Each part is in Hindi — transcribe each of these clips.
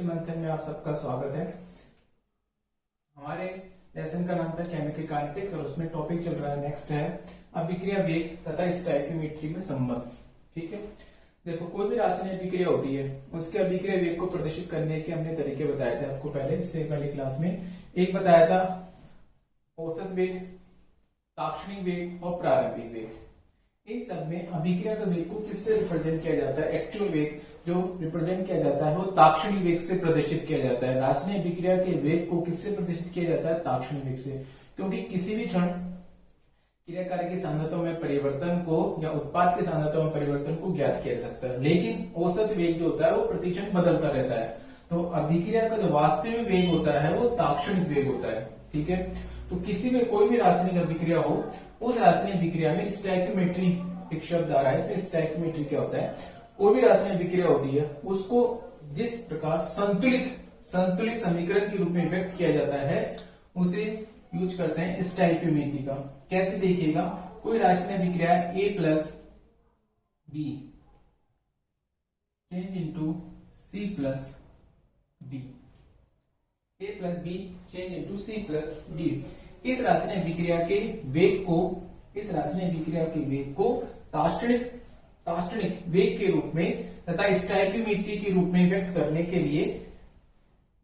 केमिस्ट्री मंथन में आप सबका स्वागत है। हमारे लेसन का नाम था केमिकल काइनेटिक्स और उसमें टॉपिक चल रहा है, नेक्स्ट है अभिक्रिया वेग तथा स्टोइकियोमेट्री में संबंध। ठीक है, देखो कोई भी रासायनिक अभिक्रिया होती है उसके अभिक्रिया वेग को प्रदर्शित करने के हमने तरीके बताए थे आपको पहले, इससे पहले क्लास में। एक बताया था औसत वेग, ताक्षणिक वेग और प्रारंभिक वेग। इन सब में अभिक्रिया का वेग को किससे रिप्रेजेंट किया जाता है? एक्चुअल वेग जो रिप्रेजेंट किया जाता है वो ताक्षणिक वेग से प्रदर्शित किया जाता है। रासायनिक अभिक्रिया के वेग को किससे प्रदर्शित किया जाता है? ताक्षणिक वेग से, क्योंकि किसी भी क्षण क्रियाकारक की सांद्रता में परिवर्तन को या उत्पाद की सांद्रता में परिवर्तन को ज्ञात किया जा सकता है, लेकिन औसत वेग जो होता है वो प्रति क्षण बदलता रहता है। तो अभिक्रिया का जो वास्तविक वेग होता है वो ताक्षणिक वेग होता है। ठीक है, तो किसी में कोई भी रासायनिक अभिक्रिया हो, उस रासायनिक अभिक्रिया में स्टोइकियोमेट्री एक शब्द आ रहा है। इसमें स्टोइकियोमेट्री क्या होता है? कोई भी रासायनिक अभिक्रिया होती है उसको जिस प्रकार संतुलित समीकरण के रूप में व्यक्त किया जाता है उसे यूज करते हैं स्टोइकियोमेट्री का। कैसे देखिएगा, कोई रासायनिक अभिक्रिया A plus B change into C plus D, A plus B change into C plus D। इस रासायनिक अभिक्रिया के वेग को ताक्षणिक वेग के रूप में तथा स्टोइकियोमेट्री के रूप में व्यक्त करने के लिए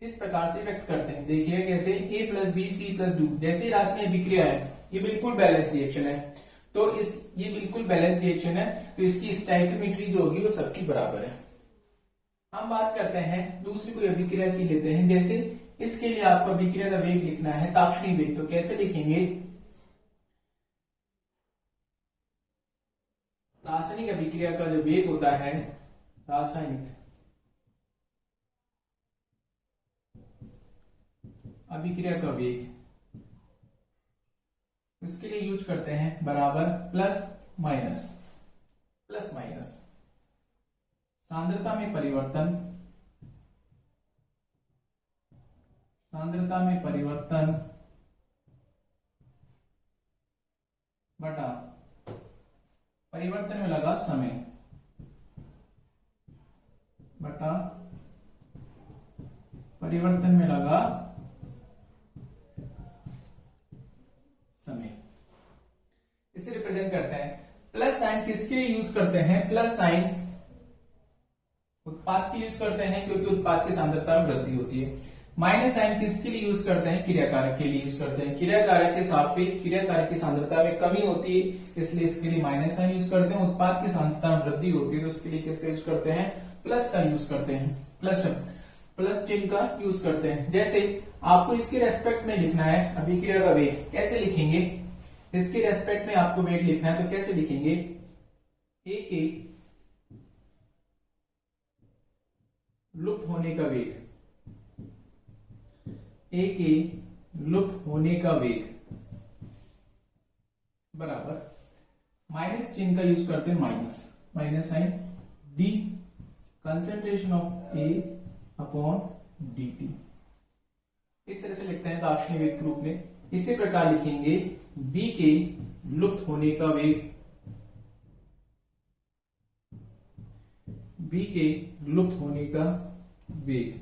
इस प्रकार से व्यक्त करते हैं। देखिए कैसे, A plus B C plus D जैसी रासायनिक अभिक्रिया है, ये बिल्कुल बैलेंस रिएक्शन है। तो ये बिल्कुल बैलेंस रिएक्शन है, तो इसकी स्टोइकियोमेट्री जो होगी वो सबकी बराबर है। हम बात करते हैं दूसरी कोई अभिक्रिया की लेते हैं, जैसे इसके लिए आपको अभिक्रिया का वेग लिखना है ताक्षणिक वेग। तो कैसे लिखेंगे? रासायनिक अभिक्रिया का जो वेग होता है, रासायनिक अभिक्रिया का वेग, इसके लिए यूज करते हैं बराबर प्लस माइनस सांद्रता में परिवर्तन बटा परिवर्तन में लगा समय बटा परिवर्तन में लगा समय। इसे रिप्रेजेंट करते हैं। प्लस साइन किसके लिए यूज करते हैं? प्लस साइन उत्पाद के यूज करते हैं क्योंकि उत्पाद की सांद्रता में वृद्धि होती है। माइनस साइन किसके लिए यूज करते हैं? क्रियाकारक के लिए यूज करते हैं। क्रियाकारक के सापेक्ष क्रियाकारक की सांद्रता में कमी होती है, इसलिए इसके लिए माइनस साइन यूज करते हैं। उत्पाद की सांद्रता में वृद्धि होती है तो इसके लिए किसका यूज करते हैं? प्लस का यूज करते हैं, प्लस चिन्ह का यूज करते हैं। जैसे आपको इसके रेस्पेक्ट में लिखना है अभिक्रिया का वेग, कैसे लिखेंगे? इसके रेस्पेक्ट में आपको वेग लिखना है तो कैसे लिखेंगे? A के लुप्त होने का वेग, A के लुप्त होने का वेग बराबर माइनस चिन्ह का यूज करते हैं, minus sign D concentration of A upon dt। इस तरह से लिखते हैं ताक्षणिक वेग के रूप में। इसी प्रकार लिखेंगे B के लुप्त होने का वेग, B के लुप्त होने का वेग,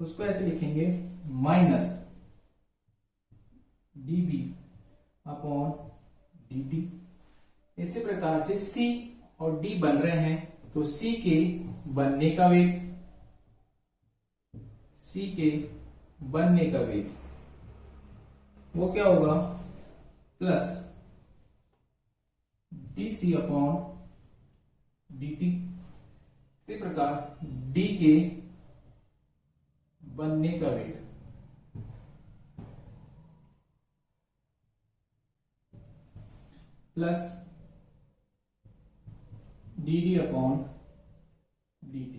उसको ऐसे लिखेंगे माइनस dB अपॉन dt। इसी प्रकार से C और D बन रहे हैं तो C के बनने का वेग, C के बनने का वेग वो क्या होगा? Plus dC upon dt। इसी प्रकार D के बनने का वेग प्लस dd अपॉन dt।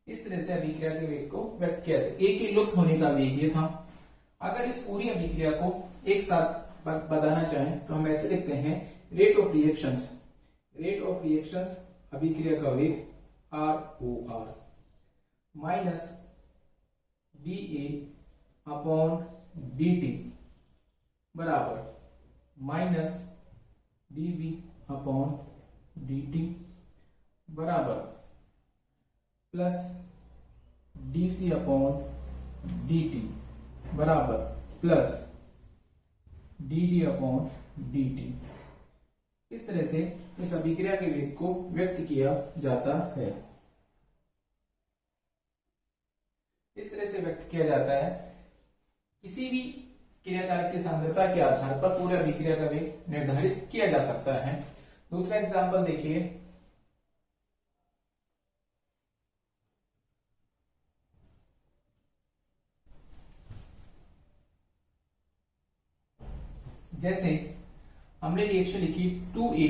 इस तरह से अभिक्रिया के वेग को व्यक्त किया जाता है। A के लुप्त होने का वेग ये था। अगर इस पूरी अभिक्रिया को एक साथ बताना चाहें तो हम ऐसे लिखते हैं रेट ऑफ रिएक्शंस अभिक्रिया का वेग ROR minus dA upon dt बराबर माइनस dV अपॉन dt बराबर plus D C upon D T बराबर plus D D upon D T. इस तरह से इस अभिक्रिया के वेग को व्यक्त किया जाता है। इस तरह से व्यक्त किया जाता है। किसी भी क्रियाकारक की सांद्रता के आधार पर पूरे अभिक्रिया का वेग निर्धारित किया जा सकता है। दूसरा एग्जांपल देखिए, जैसे हमने रिएक्शन लिखी 2A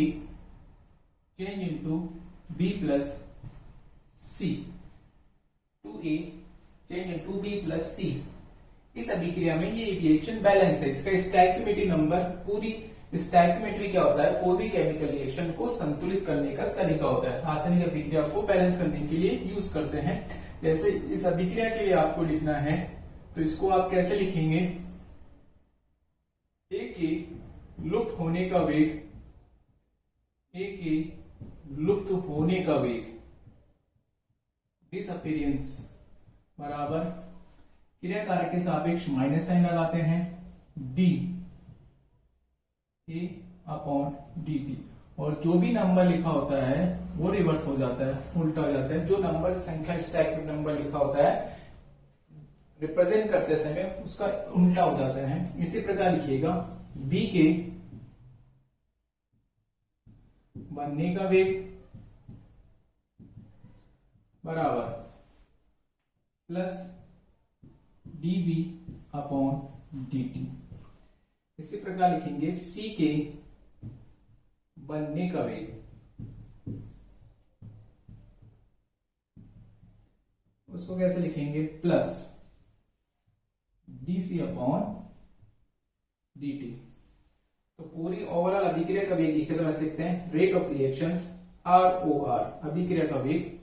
change into B plus C, 2A change into B plus C। इस अभिक्रिया में ये रिएक्शन बैलेंस है। इसका स्टोइकियोमेट्री नंबर, पूरी स्टोइकियोमेट्री क्या होता है, कोई भी केमिकल रिएक्शन को संतुलित करने का तरीका होता है। रासायनिक अभिक्रिया को बैलेंस करने के लिए यूज करते हैं। जैसे इस अभिक्रिया के लिए आपको लिखना है तो इसको आप कैसे लिखेंगे, ए के लुप्त होने का वेग, ए के लुप्त होने का वेग डिसअपीयरेंस बराबर क्रिया कारक के सापेक्ष माइनस साइन लगाते हैं, D A upon D T, और जो भी नंबर लिखा होता है वो रिवर्स हो जाता है, उल्टा हो जाता है। जो नंबर संख्या स्टैक में नंबर लिखा होता है रिप्रेजेंट करते समय उसका उल्टा हो जाता है। इसी प्रकार लिखिएगा बी के बनने का वेग बराबर plus D B upon D T. इसी प्रकार लिखेंगे सी के बनने का वेग, उसको कैसे लिखेंगे, plus D C upon D T. तो पूरी ओवरऑल अभिक्रिया का वेग लिखे तो ऐसे लिखते हैं rate of reactions R O R, अभिक्रिया का वेग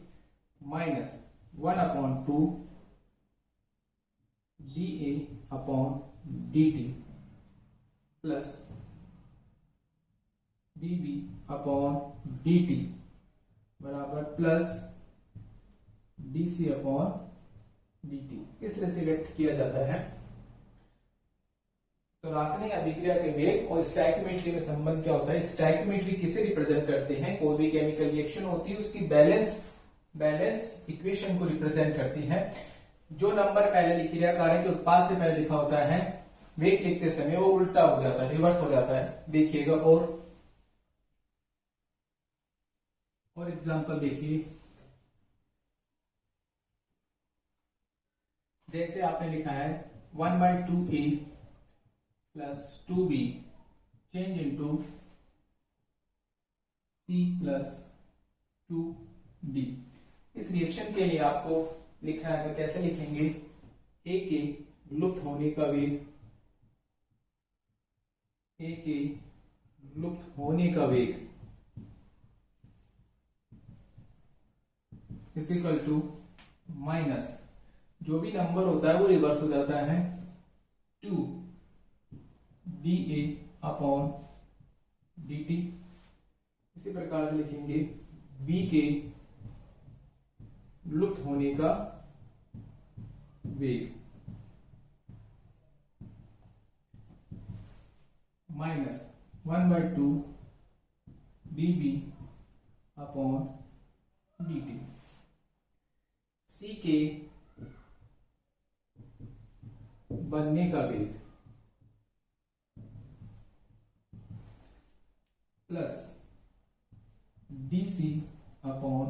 minus 1/2 D A upon D T plus D B upon D T बराबर plus D C upon D T. इस तरह से व्यक्त किया जाता है। तो रासायनिक अभिक्रिया के वेग और स्टोइकियोमेट्री में संबंध क्या होता है, स्टोइकियोमेट्री किसे रिप्रेजेंट करते हैं, कोई भी केमिकल रिएक्शन होती है उसकी बैलेंस इक्वेशन को रिप्रेजेंट करती है। जो नंबर पहले क्रिया कारक के उत्पाद से पहले लिखा होता है वेग लिखते समय वो उल्टा हो जाता है, रिवर्स हो जाता है। देखिएगा और एग्जांपल देखिए, जैसे आपने लिखा है 1/2A plus 2B change into C plus 2D। इस रिएक्शन के लिए आपको लिखना है तो कैसे लिखेंगे, ए के लुप्त होने का वेग, ए के लुप्त होने का वेग इज इक्वल टू माइनस, जो भी नंबर होता है वो रिवर्स हो जाता है, 2 D A upon D T. इसी प्रकार से लिखेंगे बी के लुप्त होने का वेग minus 1/2 D B upon D T. C के बनने का वेग plus D C upon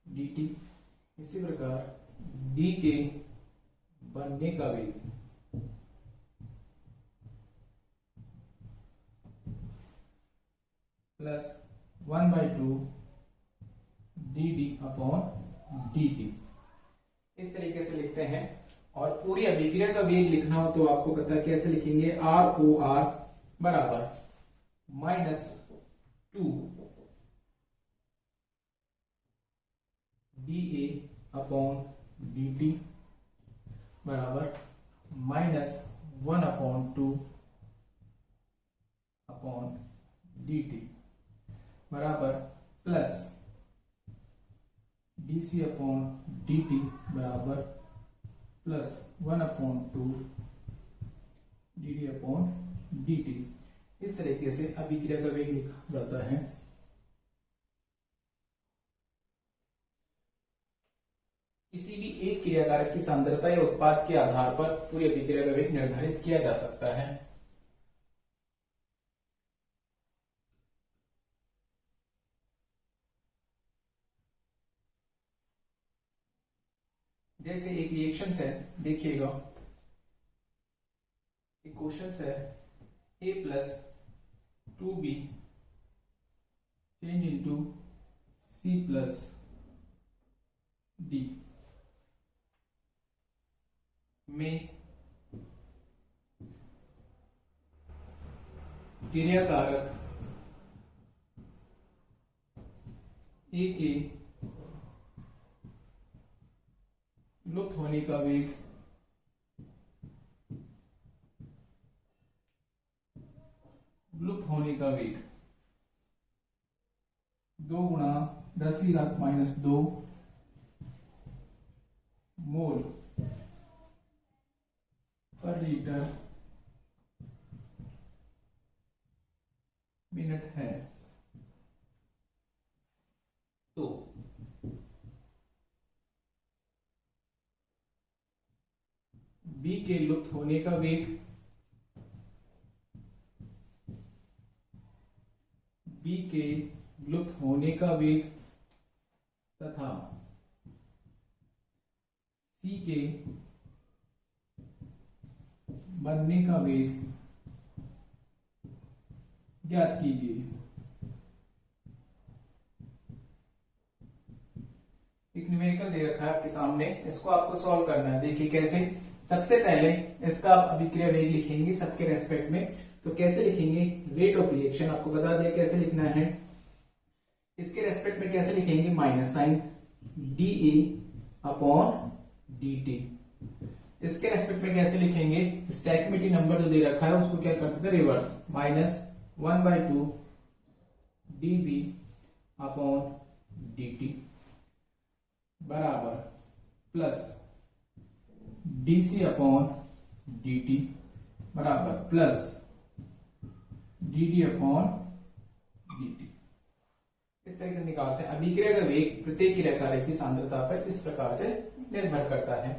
D T. इसी प्रकार डी के बनने का वेग plus 1/2 D D upon D T. इस तरीके से लिखते हैं। और पूरी अभिक्रिया का वेग लिखना हो तो आपको पता है कैसे लिखेंगे, आर ओ आर बराबर -2 D A upon D T बराबर -1/2 अपॉन डी टी बराबर प्लस dc अपॉन dt बराबर प्लस 1/2 dd अपॉन dt। इस तरीके से अभिक्रिया का वेग लिखा जाता है। किसी भी एक क्रियाकारक की सांद्रता या उत्पाद के आधार पर पूरी अभिक्रिया का वेग निर्धारित किया जा सकता है। जैसे एक रिएक्शन है, देखिएगा एक क्वेश्चन है, a plus 2b change into c plus d में क्रियाकारक a के लुप्त होने का वेग वेग 2 गुणा 10⁻⁻2 मोल पर लीटर मिनट है। तो B के लुप्त होने का वेग तथा C के बनने का वेग ज्ञात कीजिए। एक न्यूमेरिकल दे रखा है आपके सामने, इसको आपको सॉल्व करना है। देखिए कैसे। सबसे पहले इसका आप अभिक्रिया वेग लिखेंगे सबके रेस्पेक्ट में। तो कैसे लिखेंगे, रेट ऑफ रिएक्शन आपको बता दिया कैसे लिखना है। इसके रेस्पेक्ट में कैसे लिखेंगे, minus sign dA upon dt। इसके रेस्पेक्ट में कैसे लिखेंगे, स्टैक्योमेट्री नंबर जो दे रखा है उसको क्या करते थे, रिवर्स, -1/2 dB अपॉन dt बराबर प्लस dc अपॉन dt बराबर प्लस dd अपॉन dt। इस तरीके से निकालते हैं। अभिक्रिया का वेग प्रत्येक क्रियाकारक की सांद्रता पर इस प्रकार से निर्भर करता है।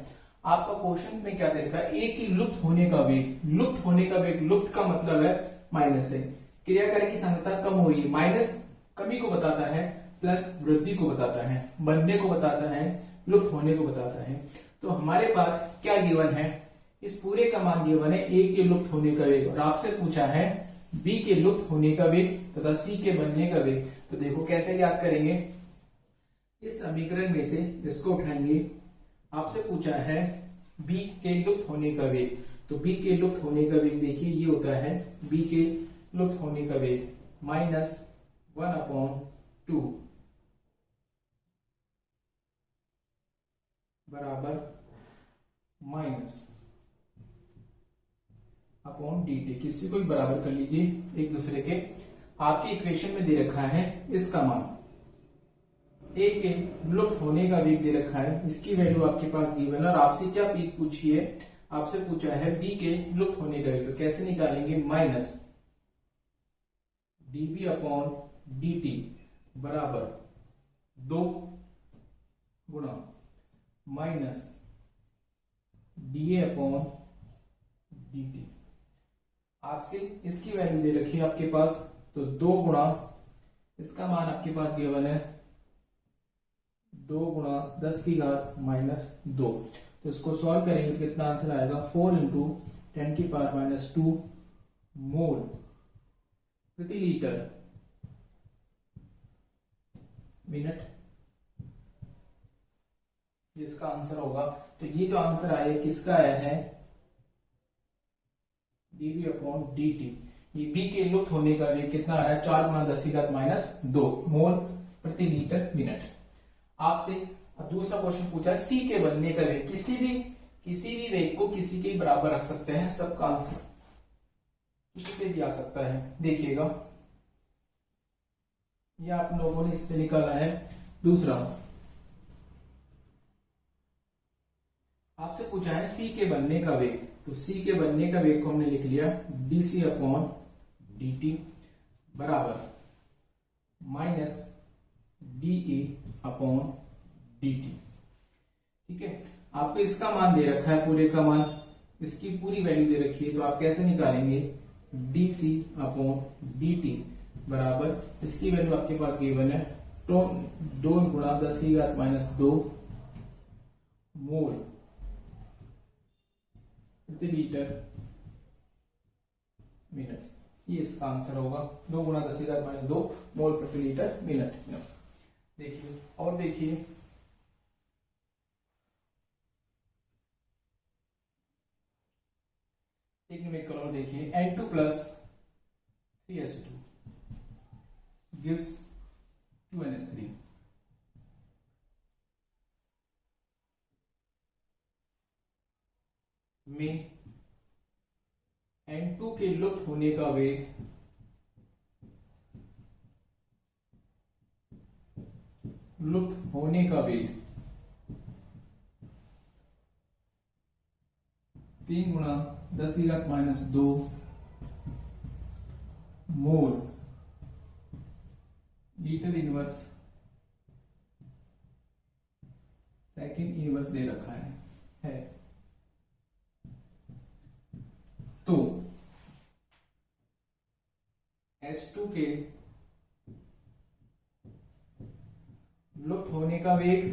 आपका क्वेश्चन में क्या दे रखा है, ए की लुप्त होने का वेग। लुप्त होने का वेग, लुप्त का मतलब है माइनस है। क्रियाकारक की सांद्रता कम हुई, माइनस कमी को बताता है, प्लस वृद्धि को बताता है, बनने को बताता है, लुप्त होने को बताता है। तो हमारे पास क्या गिवन है, इस पूरे का मान गिवन है ए के लुप्त होने का वेग, और आपसे पूछा है बी के लुप्त होने का वेग तथा सी के बनने का वेग। तो देखो कैसे याद करेंगे, इस समीकरण में से इसको उठाएंगे। आपसे पूछा है बी के लुप्त होने का वेग, तो बी के लुप्त होने का वेग देखिए ये होता है बी के लुप्त होने का वेग -1/2 बराबर अपॉन dt। किसी को भी बराबर कर लीजिए एक दूसरे के। आपके इक्वेशन में दे रखा है इसका मान, ए के लुप्त होने का वेग दे रखा है, इसकी वैल्यू आपके पास गिवन है। और आपसे क्या पूछी है, आपसे पूछा है बी के लुप्त होने का वेग। तो कैसे निकालेंगे, माइनस dB अपॉन dt बराबर 2 गुणा माइनस dA अपॉन dt। आपसे इसकी वैल्यू दे रखी है आपके पास, तो 2 गुणा, इसका मान आपके पास गिवन है 2 गुणा 10⁻⁻2। तो इसको सॉल्व करेंगे तो कितना आंसर आएगा, 4 × 10⁻⁻2 मोल प्रति लीटर मिनट, जिसका आंसर होगा। तो ये जो आंसर आया किसका आया है, dB अपॉन dt। ये बी के लुप्त होने का वेग कितना आ रहा है, 4 × 10⁻2 मोल प्रति लीटर मिनट। आपसे अब दूसरा क्वेश्चन पूछा सी के बनने का वेग। किसी भी वेग को किसी के बराबर रख सकते हैं, सबका आंसर किसी से भी आ सकता है। देखिएगा ये आप लोगों ने इससे निकाला है। दूसरा आपसे पूछा है सी के बनने का वेग, तो सी के बनने का वेग को हमने लिख लिया dc अपॉन dt बराबर माइनस dE अपॉन dt। ठीक है, आपको इसका मान दे रखा है, पूरे का मान, इसकी पूरी वैल्यू दे रखी है, तो आप कैसे निकालेंगे, dc अपॉन dt बराबर, इसकी वैल्यू आपके पास गिवन है, तो 2 गुणा 10⁻², मोल प्रति लीटर मिनट, ये इसका आंसर होगा। 2 गुणा 10⁻², मोल प्रति लीटर मिनट। देखिए और देखिए, एक न्यूमेरिकल और देखिए, N2 plus 3S2 gives 2NS3। में N2 के लुप्त होने का वेग वेग 3 गुणा 10⁻² mole litre inverse second inverse दे रखा है। तो S2 के लुप्त होने का वेग,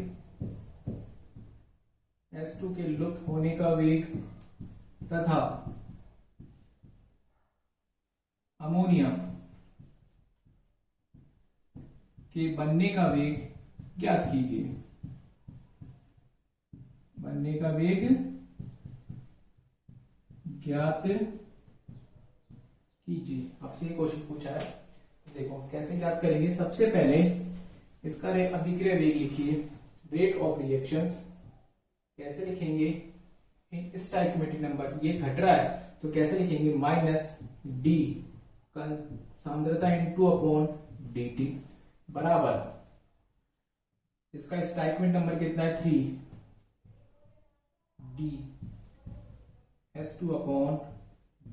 S2 के लुप्त होने का वेग तथा अमोनिया के बनने का वेग ज्ञात कीजिए। बनने का वेग ज्ञात कीजिए, आपसे क्वेश्चन पूछा है। देखो कैसे ज्ञात करेंगे, सबसे पहले इसका अभिक्रिया वेग लिखिए, रेट ऑफ रिएक्शंस। कैसे लिखेंगे, स्टोइकियोमेट्रिक नंबर ये घट रहा है तो कैसे लिखेंगे, माइनस डी सांद्रता इनटू अपॉन dt बराबर, इसका स्टोइकियोमेट्रिक नंबर कितना है 3, d S2 अपॉन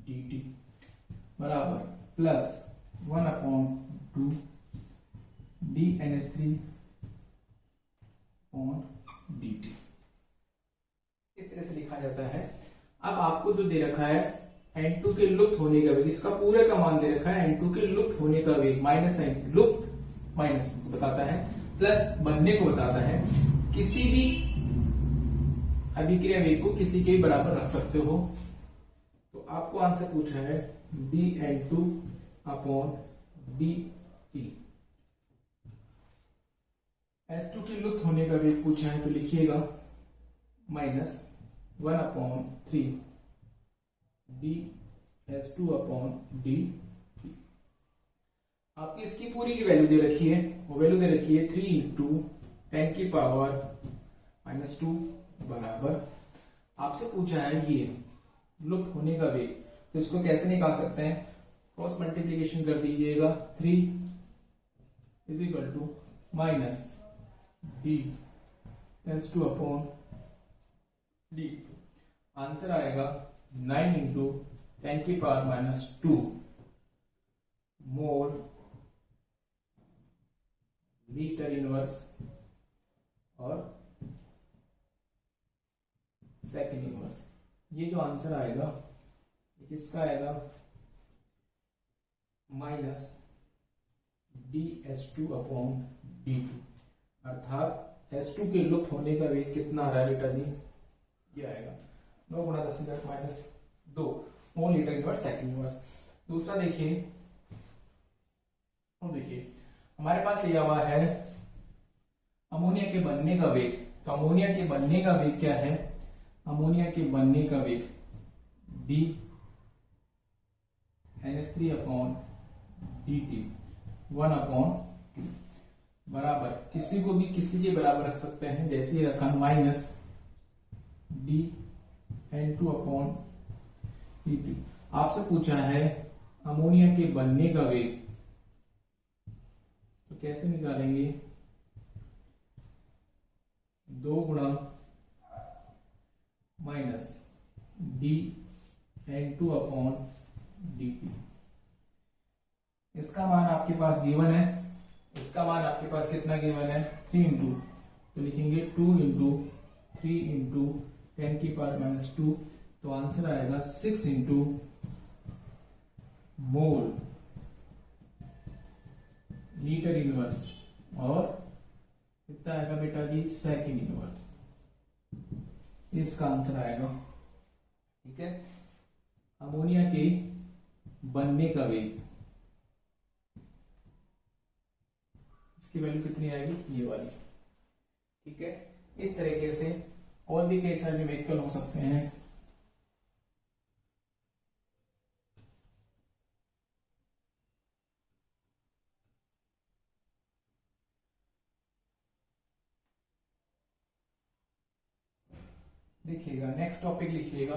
dt बराबर plus 1 upon 2 dNS3 upon dt। इस तरह से लिखा जाता है। अब आपको जो दे रखा है N2 के लुप्त होने का वेग, इसका पूरे का मान दे रखा है, N2 के लुप्त होने का वेग माइनस साइन, लुप्त माइनस बताता है, प्लस बनने को बताता है। किसी भी अभिक्रिया वेग को किसी के बराबर रख सकते हो। तो आपको आंसर पूछा है dN2 अपॉन dt। S2 के लुप्त होने का वेग पूछा है तो लिखिएगा minus 1 upon 3 dS2 upon dt। आपकी इसकी पूरी की वैल्यू दे रखी है, वो वैल्यू दे रखी है 3 इंटू 10⁻² बराबर, आपसे पूछा है ये लुप्त होने का वेग, तो इसको कैसे निकाल सकते हैं, क्रॉस मल्टीप्लीकेशन कर दीजिएगा, 3 is equal to minus dS2 upon D. Answer आएगा 9 इंटू 10⁻² मोल लीटर इनवर्स और सेकंड इनवर्स। ये जो आंसर आएगा किसका आएगा, माइनस dS2 अपॉन dt, अर्थात S2 के लुप्त होने का वेग कितना आ रहा है बेटा जी, ये आएगा 9 गुणा 10⁻², mole litre inverse second inverse. दूसरा देखिए, हमारे पास दिया हुआ है अमोनिया के बनने का वेग, तो अमोनिया के बनने का वेग क्या है, अमोनिया के बनने का वेग dNS3 अपॉन dt 1 अपॉन 2 बराबर, किसी को भी किसी के बराबर रख सकते हैं, जैसे ही रखा माइनस dN2 अपॉन dt। आपसे पूछा है अमोनिया के बनने का वेग, तो कैसे निकालेंगे, 2 गुणा minus D N two upon D T. इसका मान आपके पास गिवन है, इसका मान आपके पास कितना गिवन है 3 इंटू, तो लिखेंगे 2 इंटू 3 इंटू 10 की पावर माइनस 2, तो आंसर आएगा 6 इंटू मोल लीटर इनवर्स, और कितना आएगा बेटा जी सेकंड इनवर्स, इसका आंसर आएगा। ठीक है, अमोनिया के बनने का वेग, इसकी वैल्यू कितनी आएगी ये वाली। ठीक है, इस तरीके से और भी कई सारे न्यूमेरिकल हो सकते हैं। देखिएगा नेक्स्ट टॉपिक लिखिएगा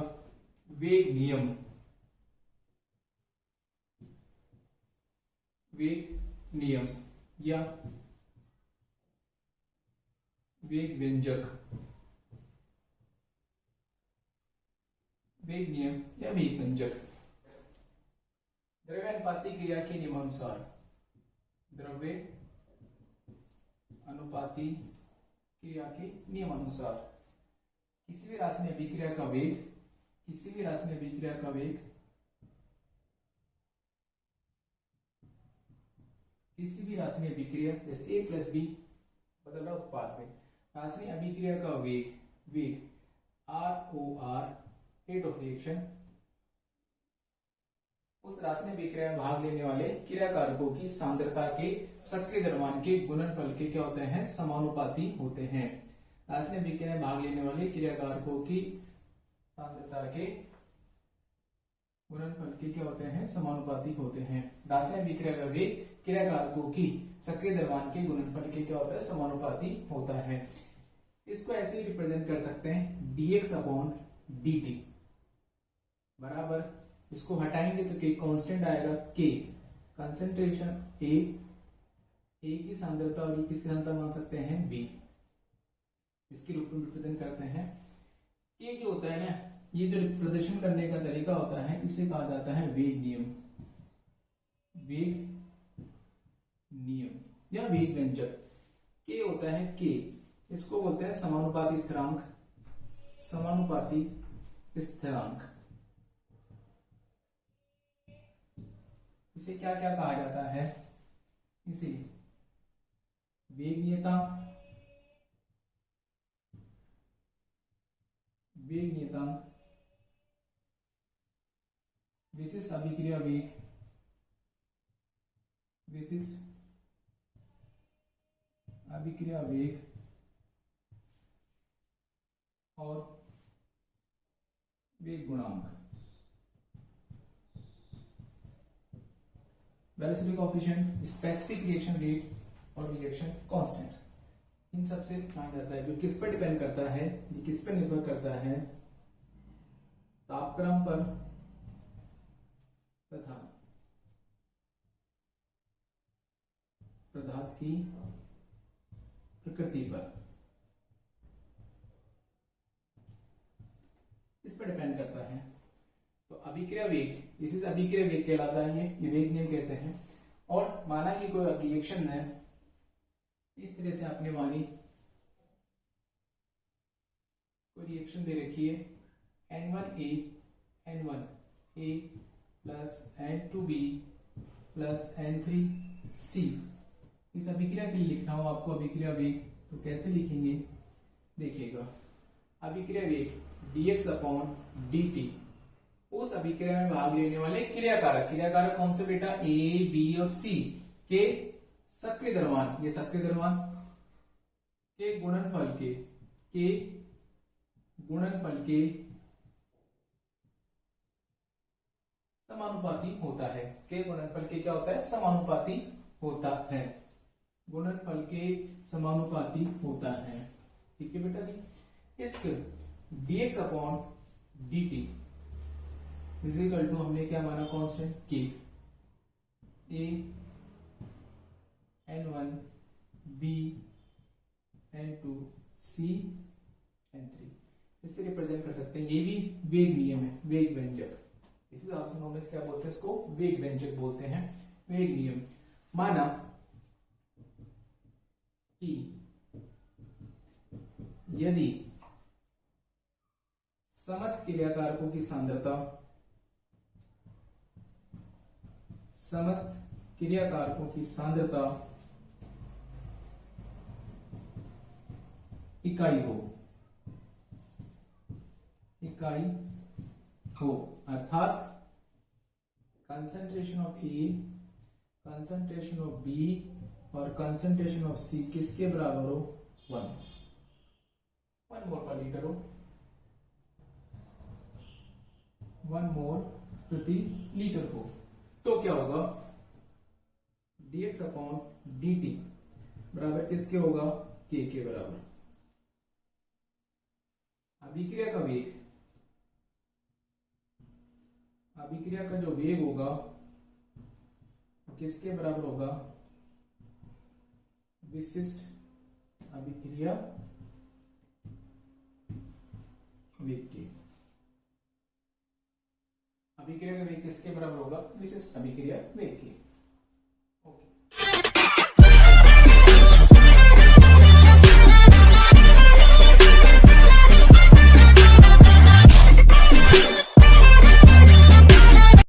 वेग नियम, वेग नियम या वेग व्यंजक, वेग नियम या वेग व्यंजक। द्रव्य अनुपाती क्रिया के नियमानुसार, द्रव्य अनुपाती क्रिया के नियमानुसार किसी भी राशि में अभिक्रिया का वेग, किसी भी राशि में अभिक्रिया का वेग, किसी भी राशि में अभिक्रिया, जैसे a प्लस बी बदल रहा उत्पाद में, राशि में अभिक्रिया का वेग, वेग ROR रेट ऑफ रिएक्शन, उस राशि में अभिक्रिया में भाग लेने वाले क्रियाकारकों की सांद्रता के सक्रिय द्रव्यमान के गुणनफल के क्या होते हैं समानुपाती होते हैं। राशि में अभिक्रिया में भाग लेने वाले क्रियाकारकों की सांद्रता के गुणनफल के क्या होते हैं समानुपाती होते हैं। राशि में अभिक्रिया का वेग क्रियाकारकों की सक्रिय द्रव्यमान के गुणनफल के क्या होता है समानुपाती होता है। इसको ऐसे ही रिप्रेजेंट कर सकते हैं dx अपॉन dt बराबर, इसको हटाएंगे तो k कांस्टेंट आएगा, k कंसंट्रेशन a की सांद्रता और किसकी सांद्रता मान सकते हैं b, इसके रूप में रिप्रेजेंट करते हैं। ये जो होता है ना, ये जो रिप्रेजेंटेशन करने का तरीका होता है इसे कहा जाता है वेग नियम, वेग नियम या वेग व्यंजक। के होता है के, इसको बोलते हैं समानुपाती स्थिरांक, समानुपाती स्थिरांक। इसे क्या क्या कहा जाता है, इसे वेग नियतांक, वेग नियतांक, विशिष्ट अभिक्रिया वेग, विशिष्ट अभिक्रिया वेग, और वेग गुणांक, velocity coefficient, specific reaction rate और रिएक्शन कांस्टेंट। इन सबसे माना जाता है। जो किस पर डिपेंड करता है, ये किस पर निर्भर करता है, तापक्रम पर तथा पदार्थ की प्रकृति पर, इस पर डिपेंड करता है। तो अभिक्रिया वेग, इसी से अभिक्रिया वेग कहलाता है, ये वेग नियम कहते हैं। और माना कि कोई रिएक्शन है, इस तरह से आपने मानी कोई रिएक्शन दे रखी है N1A N1A plus N2B plus N3C। इस अभिक्रिया के लिए लिखना हो आपको अभिक्रिया वेग, तो कैसे लिखेंगे, देखिएगा अभिक्रिया वेग dx अपॉन dt, उस अभिक्रिया में भाग लेने वाले क्रियाकारक, क्रियाकारक कौन से बेटा A, B और C के सक्रिय द्रव्यमान, ये सक्रिय द्रव्यमान के गुणनफल के गुणनफल के समानुपाती होता है, के गुणनफल के क्या होता है समानुपाती होता है, गुणनफल के समानुपाती होता है। ठीक है बेटा जी। इसके dx upon dt is equal to, हमने क्या माना constant k, a N1 B N2 C N3, इससे रिप्रेजेंट कर सकते हैं। ये भी वेग नियम है, वेग व्यंजक। इसी हिसाब से हम क्या बोलते हैं इसको, वेग व्यंजक बोलते हैं, वेग नियम। माना कि यदि समस्त क्रियाकारकों की सांद्रता, समस्त क्रियाकारकों की सांद्रता इकाई हो, इकाई हो, अर्थात concentration of A, concentration of B और कंसंट्रेशन ऑफ सी किसके बराबर हो, 1 मोल पर लीटर हो, 1 मोल प्रति लीटर हो, तो क्या होगा, dx अपॉन dt बराबर किसके होगा, k के बराबर। अभिक्रिया का वेग, अभिक्रिया का जो वेग होगा वो किसके बराबर होगा, विशिष्ट अभिक्रिया वेग के। अभिक्रिया का वेग किसके बराबर होगा, विशिष्ट अभिक्रिया वेग के।